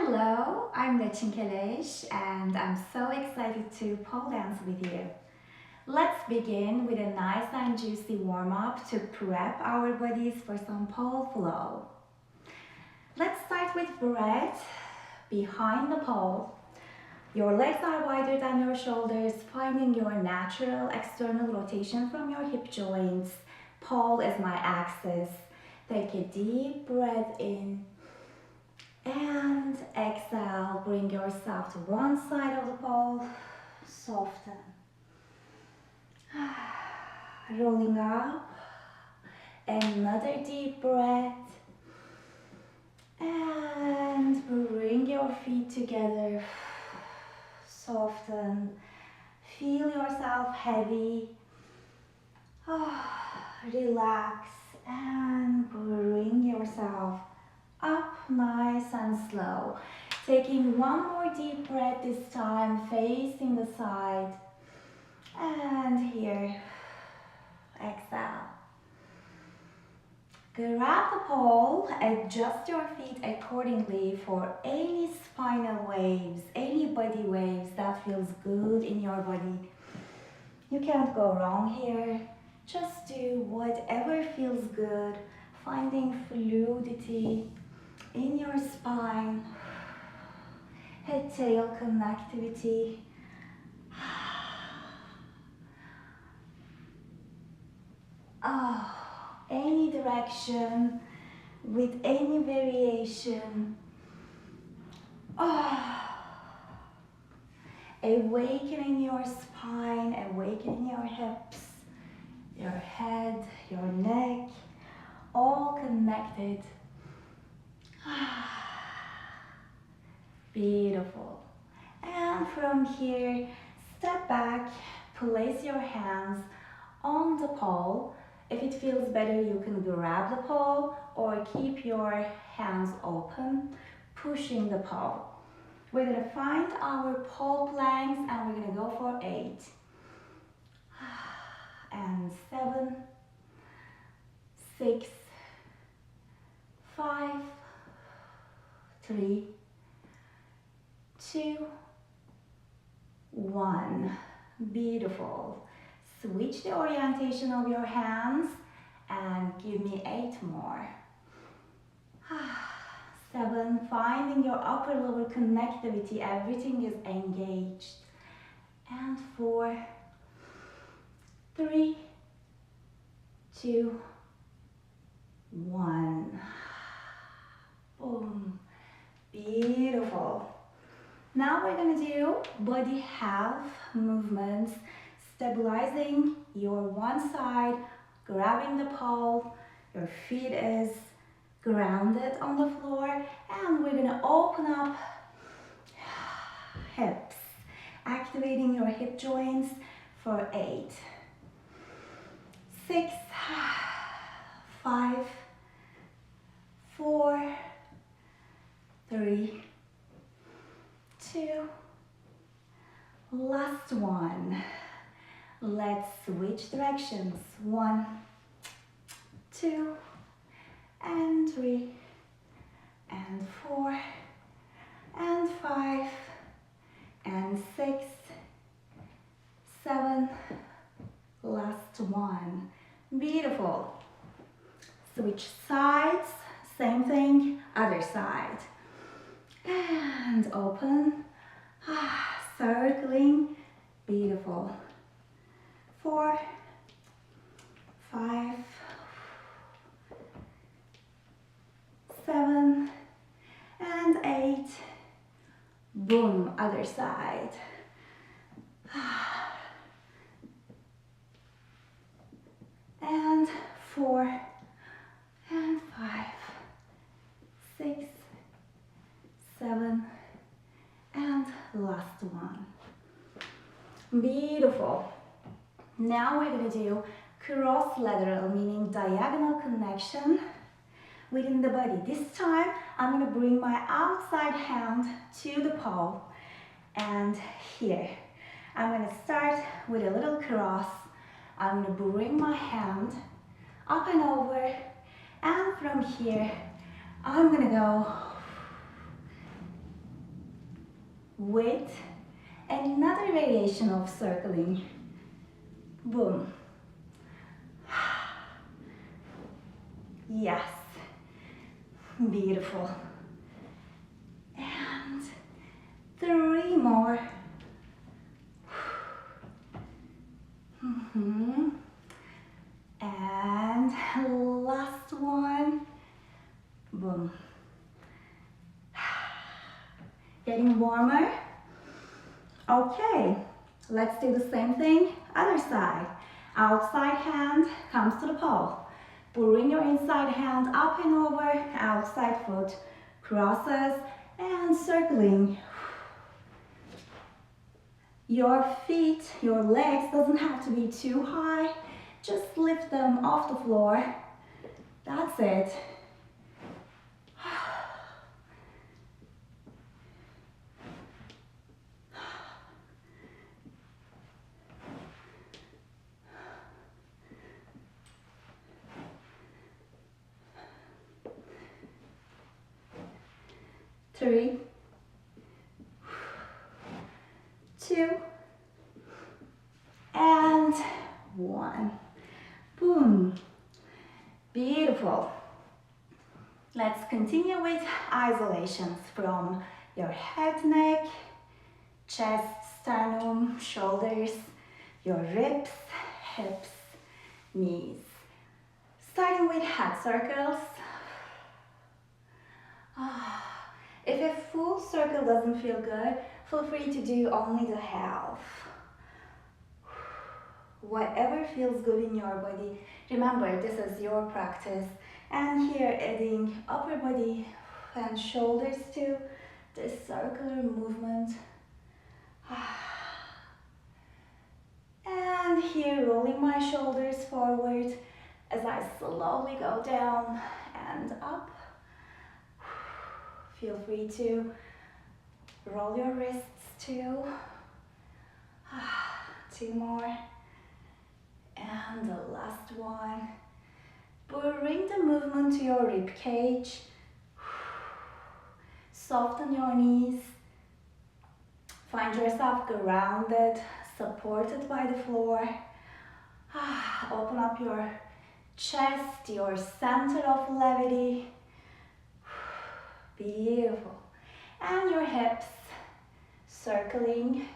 Hello, I'm Lacin Keles and I'm so excited to pole dance with you. Let's begin with a nice and juicy warm-up to prep our bodies for some pole flow. Let's start with breath behind the pole. Your legs are wider than your shoulders, finding your natural external rotation from your hip joints. Pole is my axis. Take a deep breath in and exhale. Bring yourself to one side of the pole. Soften. Rolling up. Another deep breath. And bring your feet together. Soften. Feel yourself heavy. Relax and bring yourself up nice and slow. Taking one more deep breath this time, facing the side. And here, exhale. Grab the pole, adjust your feet accordingly for any spinal waves, any body waves that feels good in your body. You can't go wrong here. Just do whatever feels good, finding fluidity in your spine, head-tail connectivity. Any direction with any variation. Awakening your spine, awakening your hips, your head, your neck, all connected. Beautiful. And from here, step back, place your hands on the pole. If it feels better, you can grab the pole or keep your hands open, pushing the pole. We're gonna find our pole planks and we're gonna go for 8. And 7, 6, 5, 3, 2, 1. Beautiful. Switch the orientation of your hands and give me 8 more. 7, finding your upper lower connectivity, everything is engaged. And 4, 3, 2, 1. Boom. Beautiful. Now we're going to do body half movements, stabilizing your one side, grabbing the pole, your feet is grounded on the floor, and we're going to open up hips, activating your hip joints for 8, 6, 5, 4, 3, 2, last one. Let's switch directions. 1, 2, and 3, and 4, and 5, and 6, 7, last one. Beautiful. Switch sides, same thing, other side. And open, circling, beautiful. 4, 5, 7, and 8. Boom, other side. And 4, and 5, 6, 7, and last one. Beautiful. Now we're going to do cross lateral, meaning diagonal connection within the body. This time I'm going to bring my outside hand to the pole, and here I'm going to start with a little cross. I'm going to bring my hand up and over, and from here I'm going to go with another variation of circling. Boom. Yes. Beautiful. And 3 more. And last one. Boom. Getting warmer. Okay, let's do the same thing. Other side. Outside hand comes to the pole. Bring your inside hand up and over. Outside foot crosses and circling. Your feet, your legs doesn't have to be too high. Just lift them off the floor. That's it. Three, 2, and 1. Boom. Beautiful. Let's continue with isolations from your head, neck, chest, sternum, shoulders, your ribs, hips, knees. Starting with head circles. If a full circle doesn't feel good, feel free to do only the half. Whatever feels good in your body. Remember, this is your practice. And here adding upper body and shoulders to this circular movement. And here rolling my shoulders forward as I slowly go down and up. Feel free to roll your wrists too. 2 more. And the last one. Bring the movement to your rib cage. Soften your knees. Find yourself grounded, supported by the floor. Open up your chest, your center of levity. Beautiful. And your hips circling.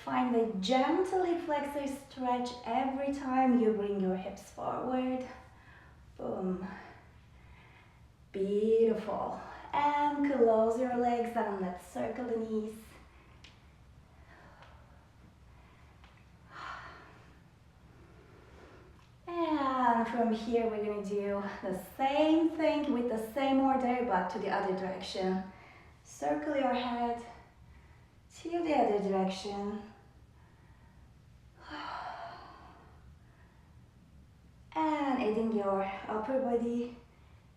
Find a gently flexor stretch every time you bring your hips forward. Boom. Beautiful. And close your legs and let's circle the knees. And from here we're going to do the same thing with the same order but to the other direction. Circle your head to the other direction. And adding your upper body,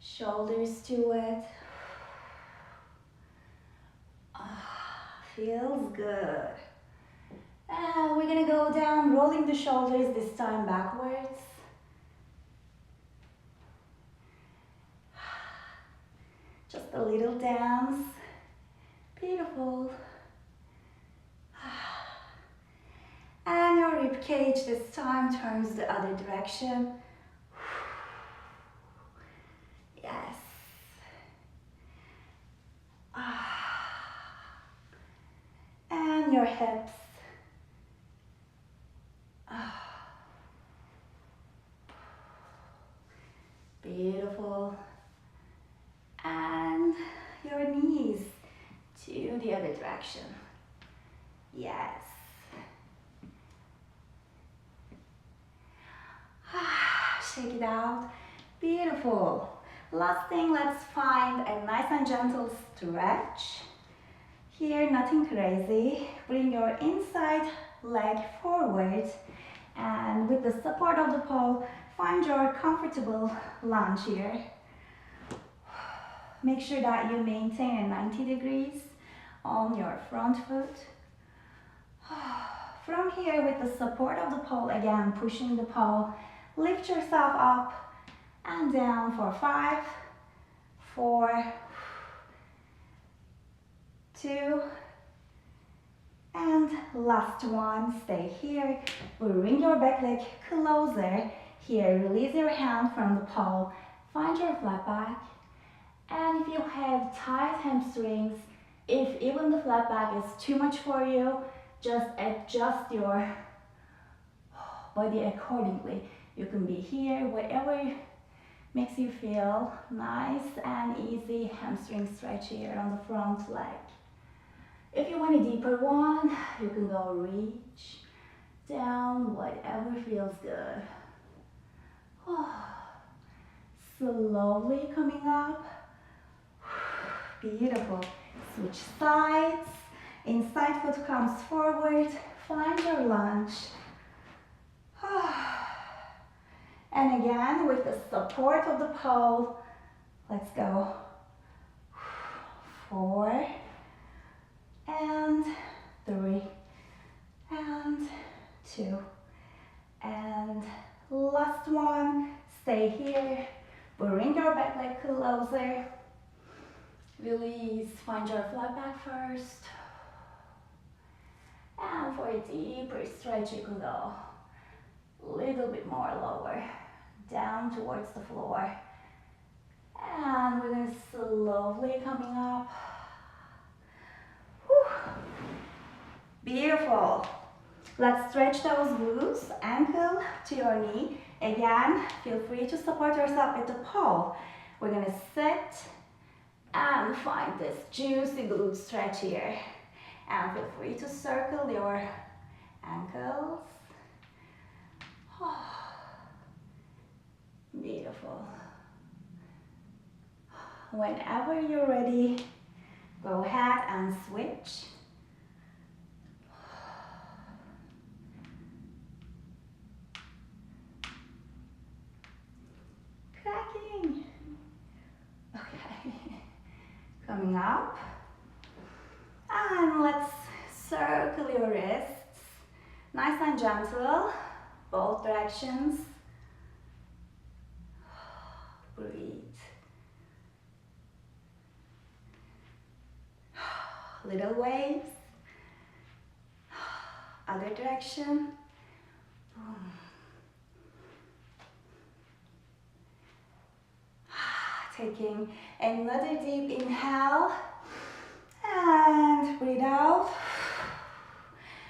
shoulders to it. Feels good. And we're going to go down, rolling the shoulders, this time backwards. Just a little dance. Beautiful. And your rib cage this time turns the other direction. Yes. And your hips. Beautiful. And your knees to the other direction. Yes. Shake it out. Beautiful. Last thing, let's find a nice and gentle stretch. Here, nothing crazy. Bring your inside leg forward and with the support of the pole, find your comfortable lunge here. Make sure that you maintain a 90 degrees on your front foot. From here, with the support of the pole, again, pushing the pole, lift yourself up and down for 5, 4, 2. And last one, stay here. Bring your back leg closer. Here, release your hand from the pole. Find your flat back. And if you have tight hamstrings, if even the flat back is too much for you, just adjust your body accordingly. You can be here, whatever makes you feel nice and easy. Hamstring stretch here on the front leg. If you want a deeper one, you can go reach down, whatever feels good. Slowly coming up. Beautiful. Switch sides. Inside foot comes forward. Find your lunge. And again, with the support of the pole, let's go. 4 and 3 and 2 and last one. Stay here. Bring your back leg closer. Release. Find your flat back first. And for a deeper stretch, you can go a little bit more lower, down towards the floor. And we're going to slowly coming up. Whew. Beautiful. Let's stretch those glutes, ankle to your knee. Again, feel free to support yourself with the pole. We're going to sit and find this juicy glute stretch here. And feel free to circle your ankles. Beautiful. Whenever you're ready, go ahead and switch. Cracking. Okay. Coming up. And let's circle your wrists. Nice and gentle, both directions. Breathe. Little waves. Other direction. Boom. Taking another deep inhale. And breathe out.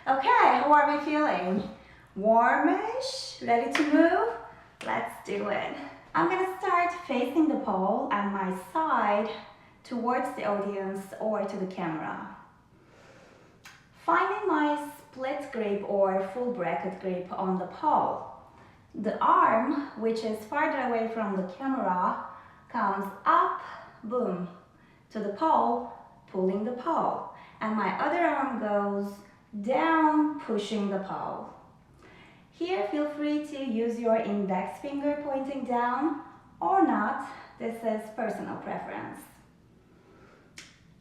Okay, how are we feeling? Warmish, ready to move? Let's do it. I'm gonna start facing the pole and my side towards the audience or to the camera. Finding my split grip or full bracket grip on the pole. The arm, which is farther away from the camera, comes up, boom, to the pole, pulling the pole. And my other arm goes down, pushing the pole. Here, feel free to use your index finger pointing down or not. This is personal preference.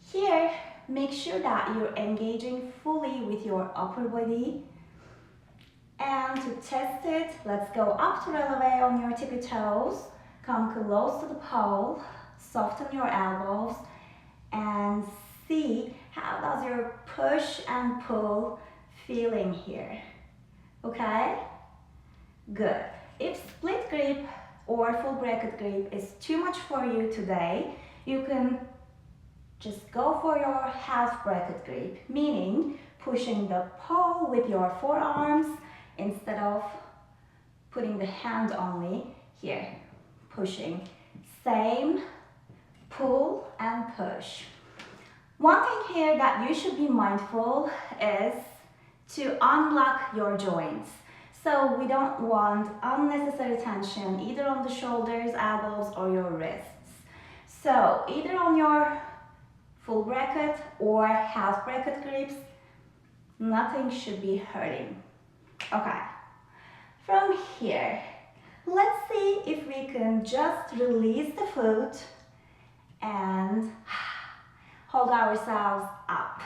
Here, make sure that you're engaging fully with your upper body. And to test it, let's go up to releve on your tippy toes. Come close to the pole, soften your elbows, and see how does your push and pull feeling here. Okay? Good. If split grip or full bracket grip is too much for you today, you can just go for your half bracket grip, meaning pushing the pole with your forearms instead of putting the hand only here, pushing. Same, pull and push. One thing here that you should be mindful is to unlock your joints. So we don't want unnecessary tension either on the shoulders, elbows, or your wrists. So either on your full bracket or half bracket grips, nothing should be hurting. Okay, from here, let's see if we can just release the foot and hold ourselves up.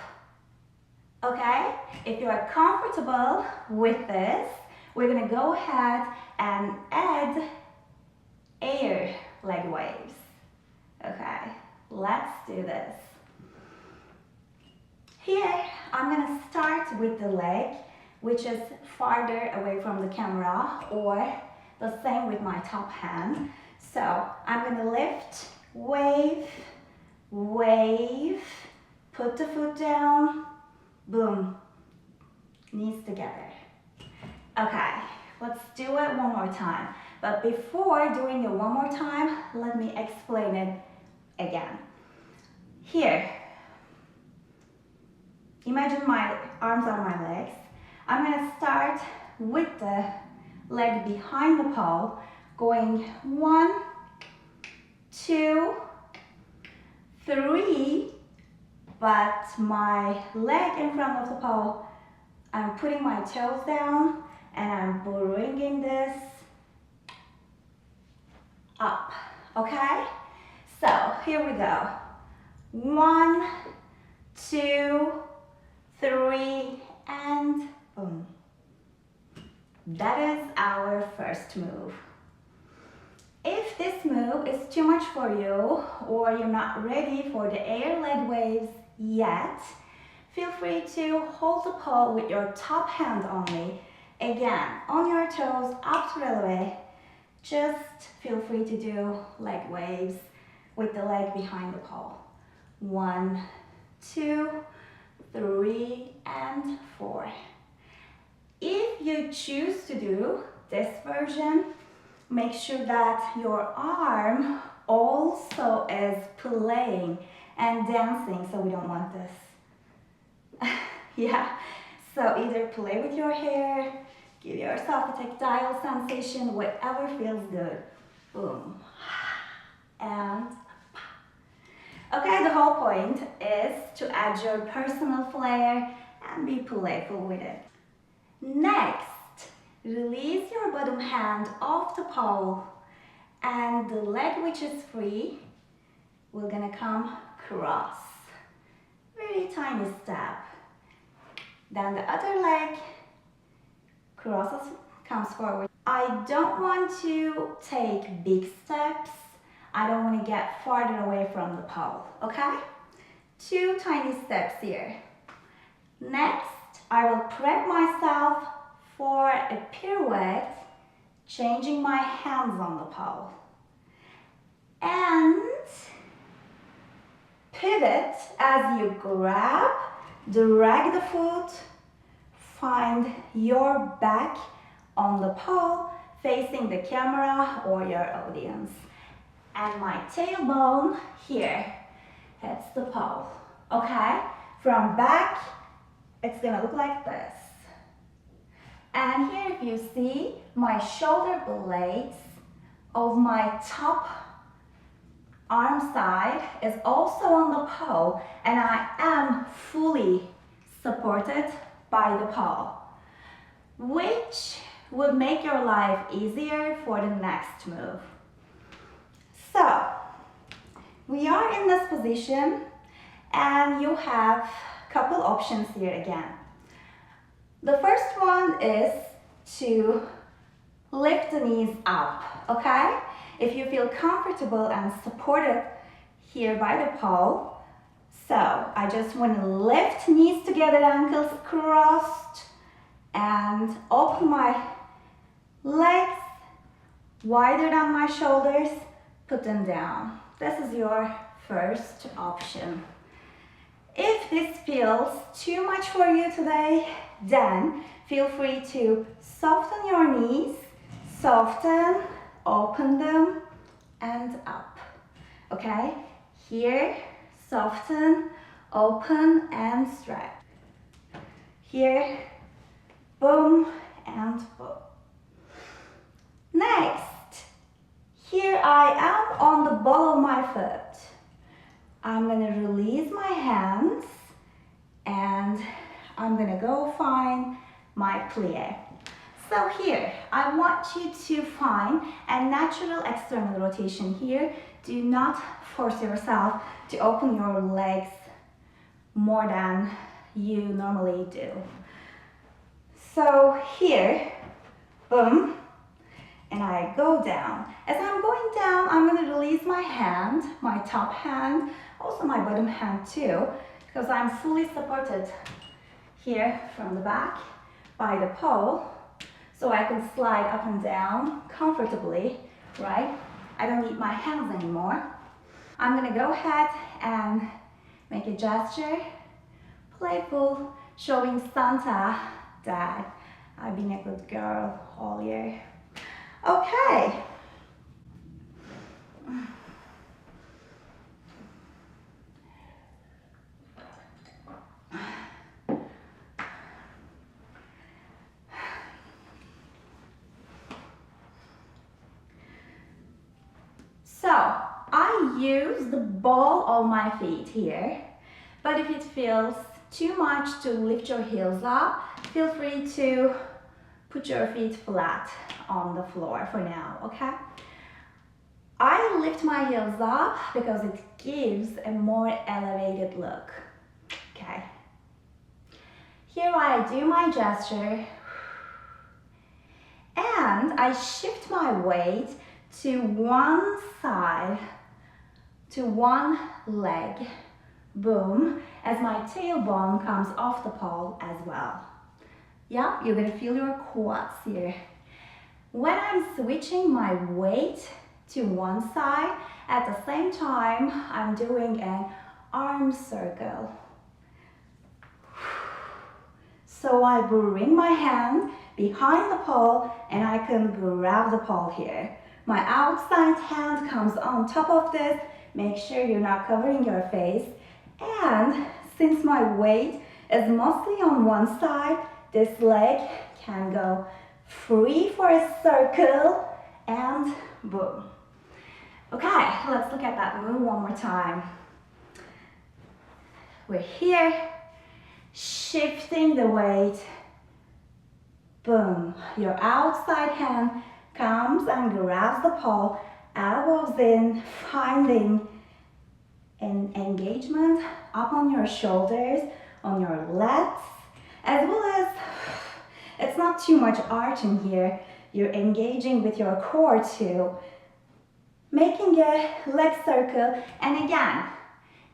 Okay, if you are comfortable with this, we're gonna go ahead and add air leg waves. Okay, let's do this. Here, I'm gonna start with the leg, which is farther away from the camera, or the same with my top hand. So I'm gonna lift, wave, wave, put the foot down, boom, knees together. Okay, let's do it one more time. But before doing it one more time, let me explain it again. Here, imagine my arms are my legs. I'm gonna start with the leg behind the pole, going 1, 2, 3, but my leg in front of the pole, I'm putting my toes down and I'm bringing this up, okay? So here we go. 1, 2, 3, and boom. That is our first move. If this move is too much for you, or you're not ready for the air leg waves yet, feel free to hold the pole with your top hand only. Again, on your toes, up to releve. Just feel free to do leg waves with the leg behind the pole. 1, 2, 3, and 4. If you choose to do this version, make sure that your arm also is playing and dancing, so we don't want this. Yeah, so either play with your hair, give yourself a tactile sensation, whatever feels good. Boom. And okay, the whole point is to add your personal flair and be playful with it. Next, release your bottom hand off the pole, and the leg which is free, we're gonna come cross. Very tiny step. Then the other leg crosses, comes forward. I don't want to take big steps. I don't want to get farther away from the pole, okay? 2 tiny steps here. Next, I will prep myself for a pirouette, changing my hands on the pole. And pivot as you grab, drag the foot, find your back on the pole, facing the camera or your audience. And my tailbone here hits the pole, okay? From back, it's gonna look like this. And here, if you see, my shoulder blades of my top arm side is also on the pole, and I am fully supported by the pole, which would make your life easier for the next move. So, we are in this position, and you have a couple options here again. The first one is to lift the knees up, okay? If you feel comfortable and supported here by the pole. So I just want to lift knees together, ankles crossed, and open my legs wider than my shoulders, put them down. This is your first option. If this feels too much for you today, then feel free to soften your knees, soften, open them, and up. Okay? Here, soften, open, and stretch. Here, boom, and boom. Next, here I am on the ball of my foot. I'm gonna release my hands, and I'm gonna go find my plie. So here, I want you to find a natural external rotation here. Do not force yourself to open your legs more than you normally do. So here, boom, and I go down. As I'm going down, I'm gonna release my hand, my top hand, also my bottom hand too, because I'm fully supported here from the back by the pole, so I can slide up and down comfortably, right? I don't need my hands anymore. I'm gonna go ahead and make a gesture, playful, showing Santa that I've been a good girl all year. Okay. So, I use the ball of my feet here, but if it feels too much to lift your heels up, feel free to put your feet flat on the floor for now, okay? I lift my heels up because it gives a more elevated look, okay? Here I do my gesture, and I shift my weight to one side, to one leg, boom, as my tailbone comes off the pole as well. Yeah, you're gonna feel your quads here. When I'm switching my weight to one side, at the same time, I'm doing an arm circle. So I bring my hand behind the pole and I can grab the pole here. My outside hand comes on top of this. Make sure you're not covering your face. And since my weight is mostly on one side, this leg can go free for a circle and boom. Okay, let's look at that move one more time. We're here, shifting the weight. Boom. Your outside hand comes and grabs the pole, elbows in, finding an engagement up on your shoulders, on your lats, as well as it's not too much arching here. You're engaging with your core too, making a leg circle. And again,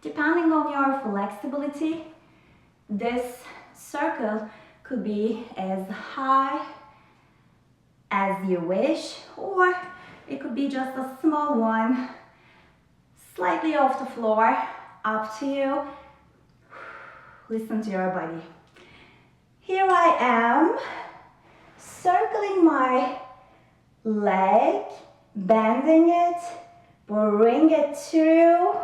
depending on your flexibility, this circle could be as high as you wish, or it could be just a small one, slightly off the floor, up to you. Listen to your body. Here I am, circling my leg, bending it, bring it through,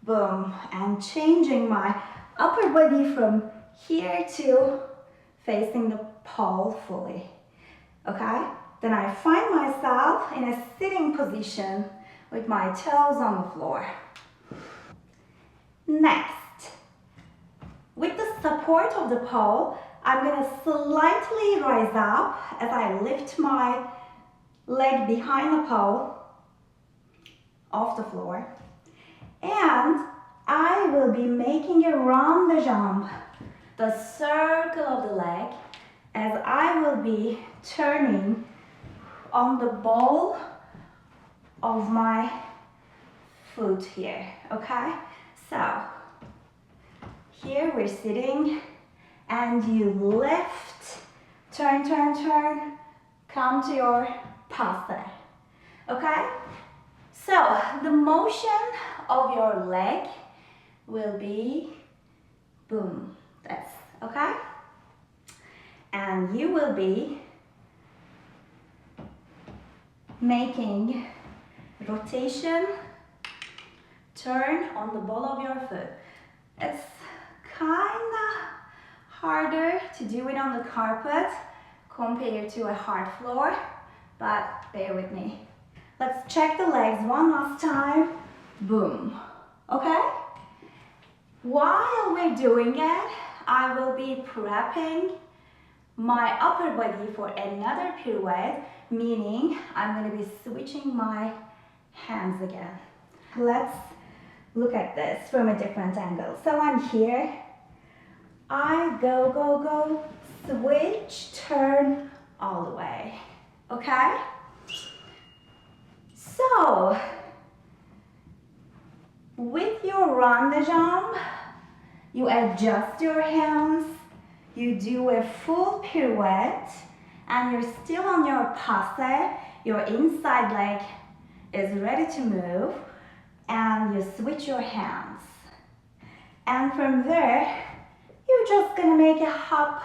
boom, and changing my upper body from here to facing the pole fully, okay? Then I find myself in a sitting position with my toes on the floor. Next, with the support of the pole, I'm gonna slightly rise up as I lift my leg behind the pole off the floor. And I will be making a round the jambe, the circle of the leg, as I will be turning on the ball of my foot here, okay? So, here we're sitting and you lift, turn, turn, turn, come to your posture, okay? So, the motion of your leg will be boom, this, okay? And you will be making rotation, turn on the ball of your foot. It's kinda harder to do it on the carpet compared to a hard floor, but bear with me. Let's check the legs one last time. Boom. Okay? While we're doing it, I will be prepping my upper body for another pirouette, meaning I'm going to be switching my hands again. Let's look at this from a different angle. So I'm here. I go, go, go, switch, turn all the way. Okay? So, with your round de jambe, You adjust your hands, you do a full pirouette, and you're still on your passe. Your inside leg is ready to move, and you switch your hands. And from there, you're just gonna make a hop.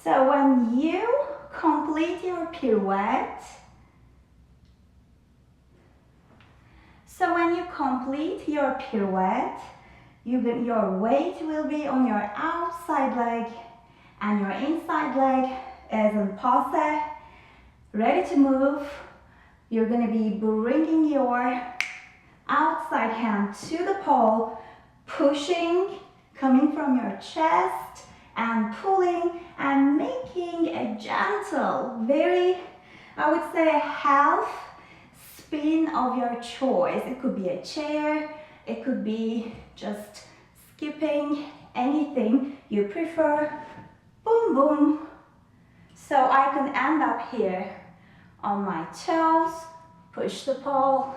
So when you complete your pirouette, your weight will be on your outside leg and your inside leg is in passe, ready to move. You're going to be bringing your outside hand to the pole, pushing, coming from your chest and pulling and making a gentle, very, I would say, a half spin of your choice. It could be a chair, it could be just skipping, anything you prefer. Boom, boom. So I can end up here on my toes, push the pole,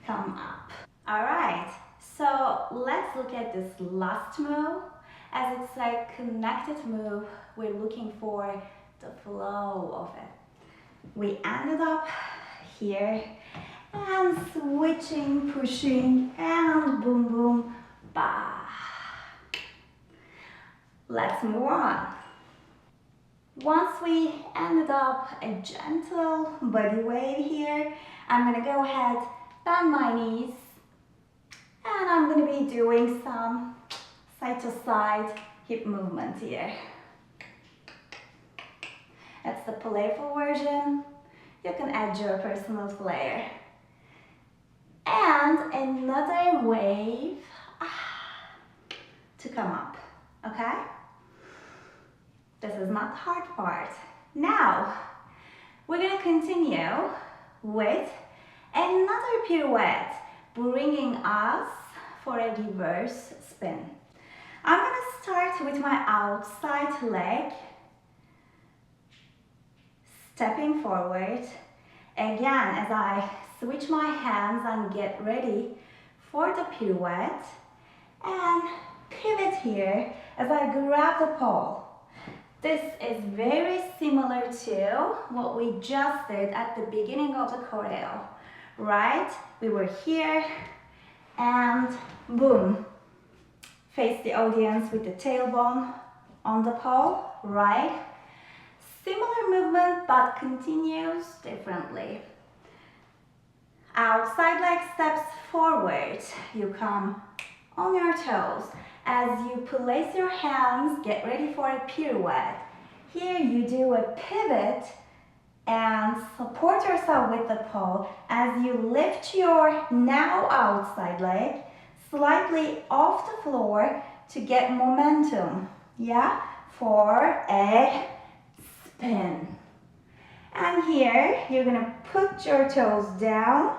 come up. All right, so let's look at this last move. As it's a connected move, we're looking for the flow of it. We ended up here and switching, pushing, and boom, boom, ba. Let's move on. Once we ended up a gentle body wave here, I'm gonna go ahead, bend my knees, and I'm gonna be doing some side to side hip movement here. That's the playful version. You can add your personal flair. And another wave to come up, okay? This is not the hard part. Now, we're gonna continue with another pirouette, bringing us for a reverse spin. I'm gonna start with my outside leg, stepping forward. Again, as I switch my hands and get ready for the pirouette, and pivot here as I grab the pole. This is very similar to what we just did at the beginning of the choreo, right? We were here and boom, face the audience with the tailbone on the pole, right? Similar movement but continues differently. Outside leg steps forward. You come on your toes. As you place your hands, get ready for a pirouette. Here you do a pivot and support yourself with the pole as you lift your now outside leg slightly off the floor to get momentum, yeah, for a spin. And here you're gonna put your toes down,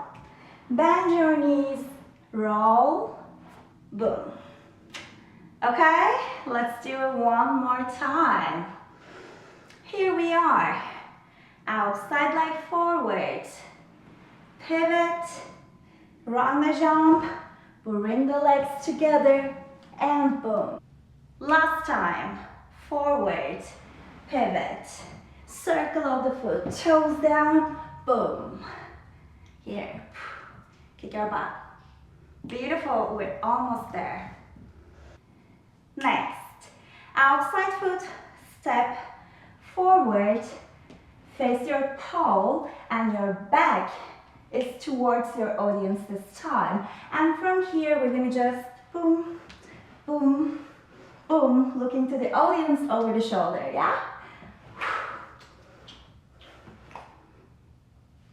bend your knees, roll, boom. Okay, let's do it one more time. Here we are. Outside leg forward. Pivot, run the jump, bring the legs together, and boom. Last time. Forward, pivot, circle of the foot, toes down, boom. Here, kick your butt. Beautiful, we're almost there. Next, outside foot, step forward, face your pole, and your back is towards your audience this time. And from here, we're gonna just boom, boom, boom, looking to the audience over the shoulder, yeah?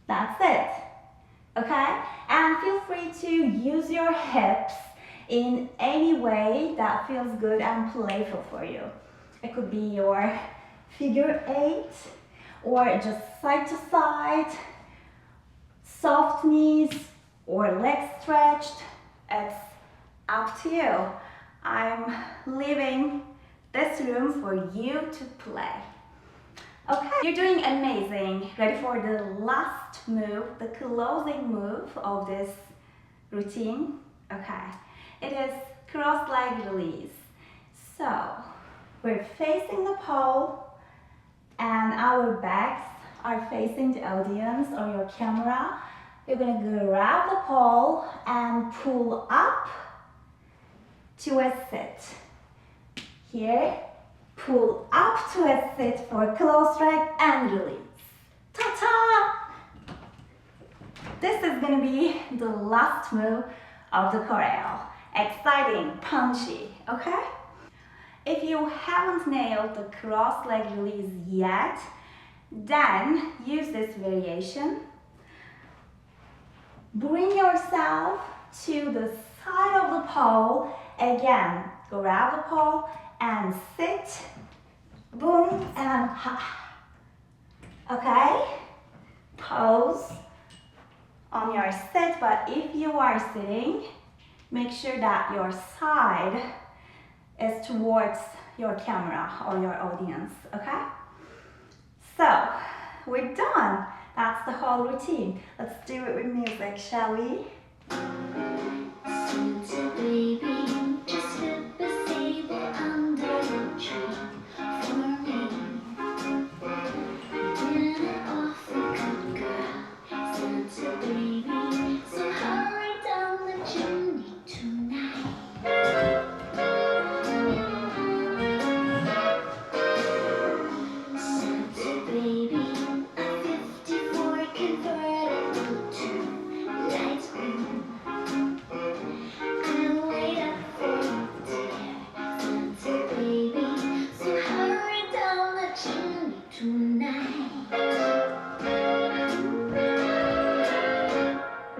That's it, okay? And feel free to use your hips in any way that feels good and playful for you. It could be your figure 8 or just side to side, soft knees or legs stretched. It's up to you. I'm leaving this room for you to play. Okay, you're doing amazing. Ready for the last move, the closing move of this routine? Okay, it is cross leg release. So we're facing the pole and our backs are facing the audience or your camera. You're gonna grab the pole and pull up to a sit. Here, pull up to a sit for close leg and release. Ta-ta! This is gonna be the last move of the choreo. Exciting, punchy, okay? If you haven't nailed the cross leg release yet, then use this variation. Bring yourself to the side of the pole. Again, grab the pole and sit. Boom and ha. Okay? Pose on your sit, but if you are sitting, make sure that your side is towards your camera or your audience, okay? So, we're done. That's the whole routine. Let's do it with music, shall we? Since a baby